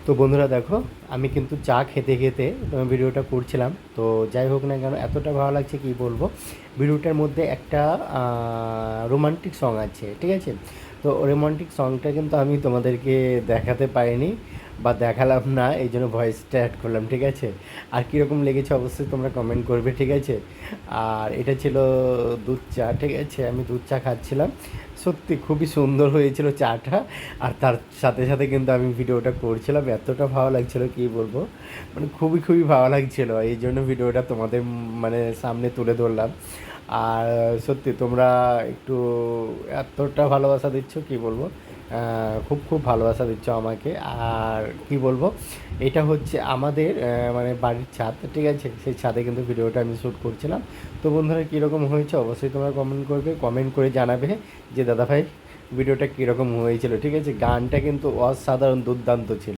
তো বন্ধুরা দেখো, আমি কিন্তু চা খেতে খেতে ভিডিওটা করছিলাম। তো যাই হোক না কেন, এতটা ভালো লাগছে কি বলবো। ভিডিওটার মধ্যে একটা রোমান্টিক সং আছে, ঠিক আছে। তো রোমান্টিক সংটা কিন্তু আমি তোমাদেরকে দেখাতে পারিনি বা দেখালাম না, এই জন্য ভয়েসটা অ্যাড করলাম, ঠিক আছে। আর কীরকম লেগেছে অবশ্যই তোমরা কমেন্ট করবে, ঠিক আছে। আর এটা ছিল দুধ চা, ঠিক আছে। আমি দুধ চা খাচ্ছিলাম, সত্যি খুবই সুন্দর হয়েছিল চাটা। আর তার সাথে সাথে কিন্তু আমি ভিডিওটা করছিলাম, এতটা ভালো লাগছিল কী বলবো, মানে খুবই খুবই ভালো লাগছিল, এই জন্য ভিডিওটা তোমাদের মানে সামনে তুলে ধরলাম। আর সত্যি তোমরা একটু এতটা ভালোবাসা দিচ্ছ কী বলবো, খুব খুব ভালোবাসা দিচ্ছ আমাকে। আর কি বলবো, এটা হচ্ছে আমাদের মানে বাড়ির ছাদ, ঠিক আছে। সেই ছাদে কিন্তু ভিডিওটা আমি শ্যুট করছিলাম। তো বন্ধুরা কীরকম হয়েছে অবশ্যই তোমরা কমেন্ট করবে, কমেন্ট করে জানাবে যে দাদাভাই ভিডিওটা কীরকম হয়েছিল, ঠিক আছে। গানটা কিন্তু অসাধারণ দুর্দান্ত ছিল।